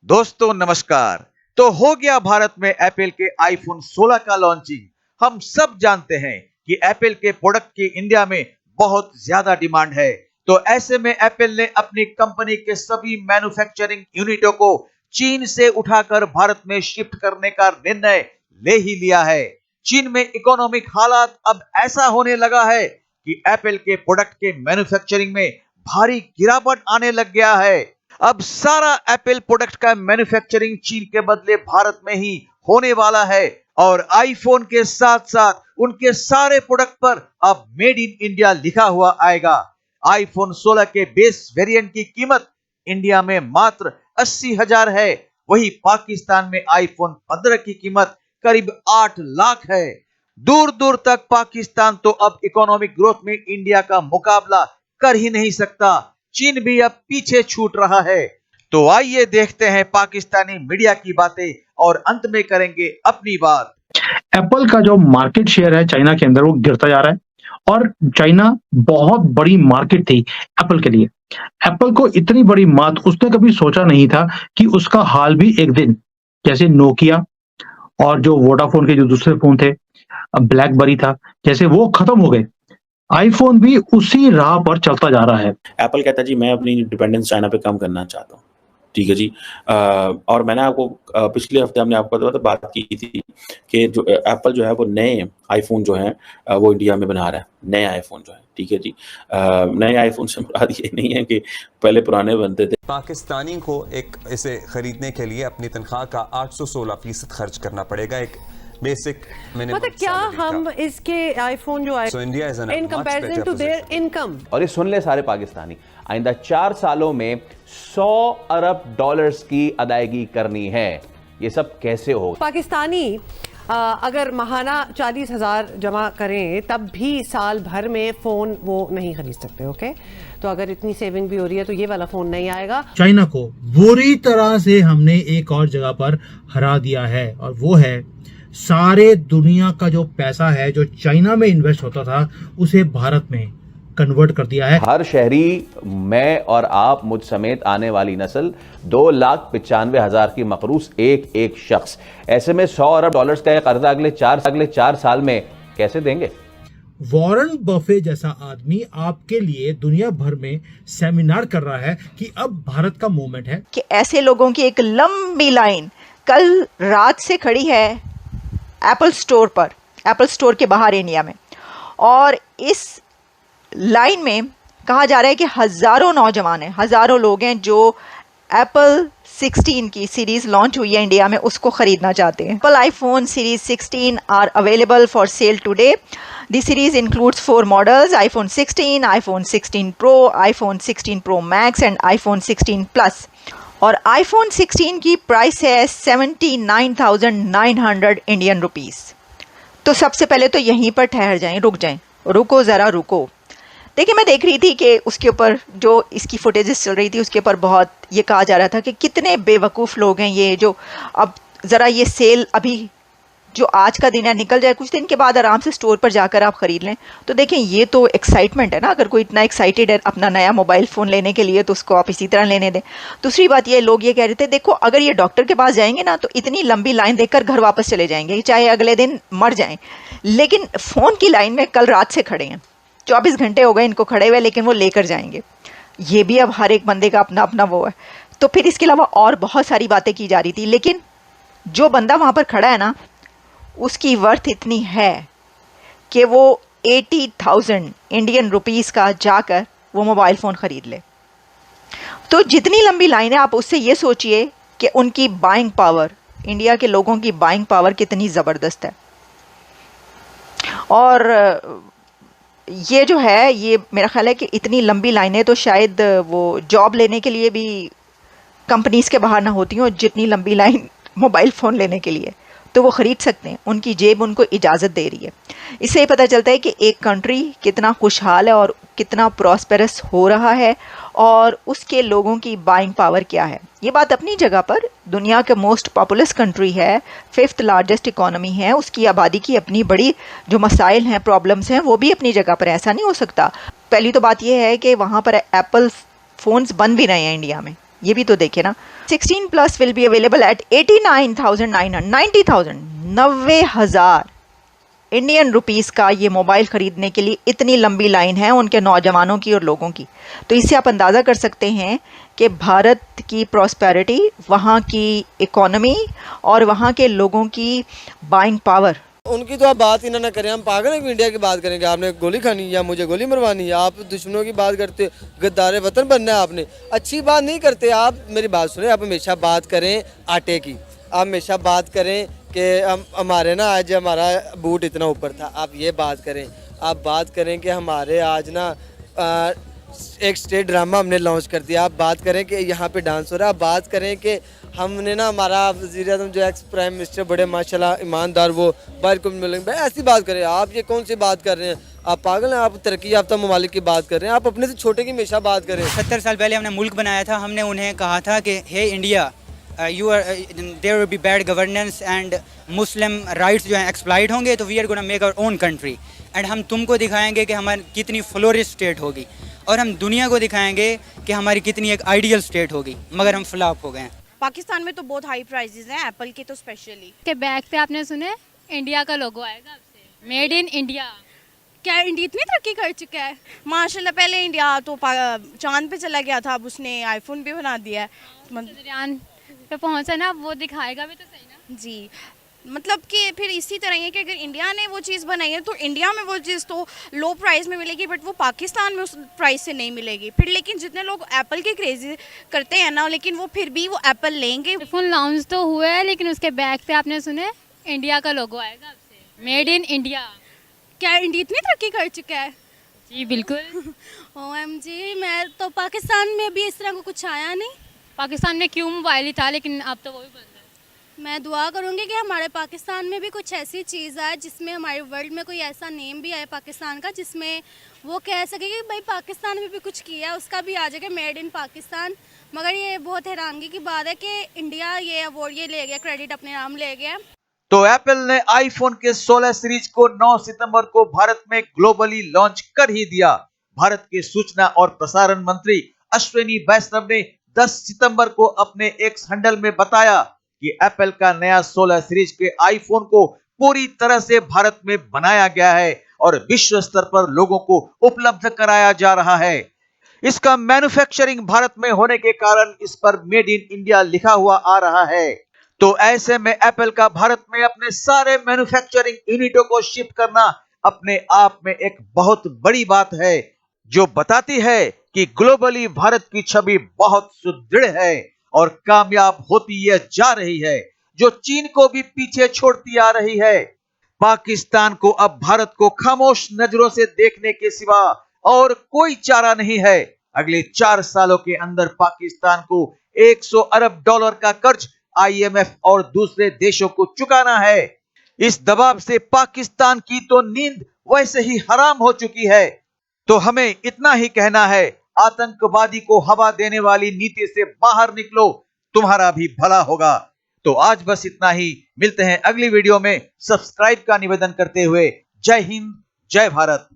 दोस्तों नमस्कार। तो हो गया भारत में एप्पल के आईफोन 16 का लॉन्चिंग। हम सब जानते हैं कि एप्पल के प्रोडक्ट की इंडिया में बहुत ज्यादा डिमांड है। तो ऐसे में एप्पल ने अपनी कंपनी के सभी मैन्युफैक्चरिंग यूनिटों को चीन से उठाकर भारत में शिफ्ट करने का निर्णय ले ही लिया है। चीन में इकोनॉमिक हालात अब ऐसा होने लगा है कि एप्पल के प्रोडक्ट के मैन्युफैक्चरिंग में भारी गिरावट आने लग गया है। अब सारा एप्पल प्रोडक्ट का मैन्युफैक्चरिंग चीन के बदले भारत में ही होने वाला है और आईफोन के साथ साथ उनके सारे प्रोडक्ट पर अब मेड इन इंडिया लिखा हुआ आएगा। आईफोन 16 के बेस वेरिएंट की कीमत इंडिया में मात्र 80,000 है, वही पाकिस्तान में आईफोन 15 की कीमत करीब 8 लाख है। दूर दूर तक पाकिस्तान तो अब इकोनॉमिक ग्रोथ में इंडिया का मुकाबला कर ही नहीं सकता। चीन भी अब पीछे छूट रहा है। तो आइए देखते हैं पाकिस्तानी मीडिया की बातें और अंत में करेंगे अपनी बात। एप्पल का जो मार्केट शेयर है चाइना के अंदर वो गिरता जा रहा है और चाइना बहुत बड़ी मार्केट थी एप्पल के लिए। एप्पल को इतनी बड़ी मात उसने कभी सोचा नहीं था कि उसका हाल भी एक दिन जैसे नोकिया और जो वोडाफोन के जो दूसरे फोन थे, ब्लैकबेरी था, जैसे वो खत्म हो गए। आईफोन भी उसी राह पर चलता जा रहा है। एप्पल कहता है जी मैं अपनी डिपेंडेंस चाइना पे कम करना चाहता हूँ, ठीक है जी। और मैंने आपको पिछले हफ्ते हमने आपको बात की थी कि जो एप्पल जो है वो नए आईफोन जो हैं वो इंडिया में बना रहा है, नए आईफोन जो है, ठीक है जी। नए आईफोन से मुराद ये नहीं है कि पहले पुराने बनते थे। पाकिस्तानी को इसे खरीदने के लिए अपनी तनख्वाह का 816% खर्च करना पड़ेगा, एक बेसिक मतलब क्या हम इसके आईफोन जो in comparison to their income. और ये सुन ले सारे पाकिस्तानी, आइंदा 4 सालों में 100 अरब डॉलर्स की अदायगी करनी है। ये सब कैसे होगा? पाकिस्तानी अगर माहाना 40,000 जमा करें तब भी साल भर में फोन वो नहीं खरीद सकते। ओके, तो अगर इतनी सेविंग भी हो रही है तो ये वाला फोन नहीं आएगा। चाइना को बुरी तरह से हमने एक और जगह पर हरा दिया है और वो है सारे दुनिया का जो पैसा है जो चाइना में इन्वेस्ट होता था उसे भारत में कन्वर्ट कर दिया है। हर शहरी, मैं और आप, मुझ समेत आने वाली नस्ल 2,95,000 की मकरूस एक शख्स, ऐसे में 100 अरब डॉलर्स का कर्जा अगले 4 साल में कैसे देंगे? वॉरेन बफे जैसा आदमी आपके लिए दुनिया भर में सेमिनार कर रहा है कि अब भारत का मूवमेंट है कि ऐसे लोगों की एक लंबी लाइन कल रात से खड़ी है एप्पल स्टोर पर, एप्पल स्टोर के बाहर इंडिया में। और इस लाइन में कहा जा रहा है कि हज़ारों नौजवान हैं, हज़ारों लोग हैं जो एप्पल 16 की सीरीज़ लॉन्च हुई है इंडिया में उसको ख़रीदना चाहते हैं। Apple iPhone series 16 are available for sale today. The series includes 4 models: iPhone 16, iPhone 16 pro, iPhone 16 pro max and iPhone 16 plus. और आईफोन 16 की प्राइस है 79,900 इंडियन रुपीस। तो सबसे पहले तो यहीं पर ठहर जाएं, रुको ज़रा रुको। देखिए, मैं देख रही थी कि उसके ऊपर जो इसकी फुटेजेस चल रही थी उसके ऊपर बहुत ये कहा जा रहा था कि कितने बेवकूफ़ लोग हैं ये, जो अब ज़रा ये सेल अभी जो आज का दिन है निकल जाए, कुछ दिन के बाद आराम से स्टोर पर जाकर आप ख़रीद लें। तो देखें, ये तो एक्साइटमेंट है ना। अगर कोई इतना एक्साइटेड है अपना नया मोबाइल फ़ोन लेने के लिए तो उसको आप इसी तरह लेने दें। दूसरी बात ये, लोग ये कह रहे थे देखो अगर ये डॉक्टर के पास जाएंगे ना तो इतनी लंबी लाइन देखकर घर वापस चले जाएंगे, चाहे अगले दिन मर जाएं। लेकिन फ़ोन की लाइन में कल रात से खड़े हैं, 24 घंटे हो गए इनको खड़े हुए, लेकिन वो लेकर जाएंगे। ये भी अब हर एक बंदे का अपना अपना वो है। तो फिर इसके अलावा और बहुत सारी बातें की जा रही थी, लेकिन जो बंदा वहाँ पर खड़ा है ना उसकी वर्थ इतनी है कि वो 80,000 इंडियन रुपीस का जाकर वो मोबाइल फ़ोन ख़रीद ले। तो जितनी लंबी लाइन है आप उससे ये सोचिए कि उनकी बाइंग पावर, इंडिया के लोगों की बाइंग पावर कितनी ज़बरदस्त है। और ये जो है, ये मेरा ख्याल है कि इतनी लंबी लाइनें तो शायद वो जॉब लेने के लिए भी कंपनीज़ के बाहर ना होती हों जितनी लंबी लाइन मोबाइल फ़ोन लेने के लिए। तो वो ख़रीद सकते हैं, उनकी जेब उनको इजाज़त दे रही है। इससे ये पता चलता है कि एक कंट्री कितना खुशहाल है और कितना प्रॉस्पेरस हो रहा है और उसके लोगों की बाइंग पावर क्या है। ये बात अपनी जगह पर, दुनिया के मोस्ट पॉपुलस कंट्री है, 5th लार्जेस्ट इकॉनमी है, उसकी आबादी की अपनी बड़ी जो मसाइल हैं, प्रॉब्लम्स हैं, वो भी अपनी जगह पर। ऐसा नहीं हो सकता। पहली तो बात यह है कि वहाँ पर एप्पल फ़ोन्स बन भी रहे हैं इंडिया में, ये भी तो देखे ना। 16 plus will be available at 89,900, 90,000, 90,000 Indian rupees का ये मोबाइल खरीदने के लिए इतनी लंबी लाइन है उनके नौजवानों की और लोगों की। तो इससे आप अंदाज़ा कर सकते हैं कि भारत की प्रॉस्पेरिटी, वहाँ की इकोनॉमी और वहाँ के लोगों की बाइंग पावर। उनकी तो आप बात ही ना करें, हम पागल हैं कि इंडिया की बात करेंगे। आपने गोली खानी या मुझे गोली मरवानी है? आप दुश्मनों की बात करते, गद्दार वतन बनना है आपने, अच्छी बात नहीं करते आप। मेरी बात सुने, आप हमेशा बात करें आटे की, आप हमेशा बात करें कि हमारे ना आज हमारा बूट इतना ऊपर था, आप ये बात करें। आप बात करें कि हमारे आज ना एक स्टेट ड्रामा हमने लॉन्च कर दिया, आप बात करें कि यहाँ पे डांस हो रहा है। आप बात करें कि हमने ना हमारा वज़ीर-ए-आज़म जो एक्स प्राइम मिनिस्टर बड़े माशाल्लाह ईमानदार, वो बाहर को मिलेंगे। ऐसी बात करें आप, ये कौन सी बात कर रहे हैं? आप पागल हैं? आप तरक्की याफ्ता ममालिक की बात कर रहे हैं, आप अपने से छोटे की हमेशा बात करें। 70 साल पहले हमने मुल्क बनाया था, हमने उन्हें कहा था कि hey India, there will be bad governance and Muslim rights जो हैं एक्सप्लॉइट होंगे, तो we are gonna make our own country and हम तुमको दिखाएंगे कि हमारी कितनी फ्लोरिश स्टेट होगी, और हम दुनिया को दिखाएंगे कि हमारी कितनी एक आइडियल स्टेट होगी, मगर हम फ्लॉप हो गए हैं। पाकिस्तान में तो बहुत हाई प्राइसेस हैं, एप्पल के तो स्पेशली। के बैग पे आपने सुने इंडिया का लोगो आएगा आपसे, मेड इन इंडिया। क्या इंडिया इतनी तरक्की कर चुका है? माशाल्लाह, पहले इंडिया तो चांद पे चला गया था, अब उसने आईफोन भी बना दिया है। चंद्रयान पे पहुंचा ना, वो दिखाएगा भी तो सही ना। जी, मतलब कि फिर इसी तरह है कि अगर इंडिया ने वो चीज़ बनाई है तो इंडिया में वो चीज़ तो लो प्राइस में मिलेगी, बट वो पाकिस्तान में उस प्राइस से नहीं मिलेगी फिर। लेकिन जितने लोग एप्पल के क्रेजी करते हैं ना, लेकिन वो फिर भी वो एप्पल लेंगे। फोन लॉन्च तो हुआ है, लेकिन उसके बैग पे आपने सुने इंडिया का लोगो आएगा आपसे, मेड इन इंडिया। क्या इंडिया इतनी तरक्की कर चुका है? जी बिल्कुल। OMG, मैं तो पाकिस्तान में भी इस तरह को कुछ आया नहीं। पाकिस्तान में क्यों मोबाइल ही था, लेकिन अब तो वो भी बंद है। मैं दुआ करूंगी कि हमारे पाकिस्तान में भी कुछ ऐसी चीज़ आए जिसमें हमारे वर्ल्ड में कोई ऐसा नेम भी आए पाकिस्तान का, जिसमें वो कह सके कि भाई पाकिस्तान में भी कुछ किया, उसका भी आ जाएगा मेड इन पाकिस्तान। मगर ये बहुत हैरानगी की बात है कि इंडिया ये अवार्ड ये ले गया, क्रेडिट अपने नाम ले गया। तो एप्पल ने आईफोन के 16 सीरीज को 9 सितंबर को भारत में ग्लोबली लॉन्च कर ही दिया। भारत के सूचना और प्रसारण मंत्री अश्विनी वैष्णव ने 10 सितंबर को अपने एक्स हैंडल में बताया कि एप्पल का नया 16 सीरीज के आईफोन को पूरी तरह से भारत में बनाया गया है और विश्व स्तर पर लोगों को उपलब्ध कराया जा रहा है। इसका मैन्युफैक्चरिंग भारत में होने के कारण इस पर मेड इन इंडिया लिखा हुआ आ रहा है। तो ऐसे में एप्पल का भारत में अपने सारे मैन्युफैक्चरिंग यूनिटों को शिफ्ट करना अपने आप में एक बहुत बड़ी बात है, जो बताती है कि ग्लोबली भारत की छवि बहुत सुदृढ़ है और कामयाब होती यह जा रही है, जो चीन को भी पीछे छोड़ती आ रही है। पाकिस्तान को अब भारत को खामोश नजरों से देखने के सिवा और कोई चारा नहीं है। अगले 4 सालों के अंदर पाकिस्तान को $100 अरब का कर्ज IMF और दूसरे देशों को चुकाना है। इस दबाव से पाकिस्तान की तो नींद वैसे ही हराम हो चुकी है। तो हमें इतना ही कहना है, आतंकवादी को हवा देने वाली नीति से बाहर निकलो, तुम्हारा भी भला होगा। तो आज बस इतना ही, मिलते हैं अगली वीडियो में। सब्सक्राइब का निवेदन करते हुए जय हिंद, जय भारत।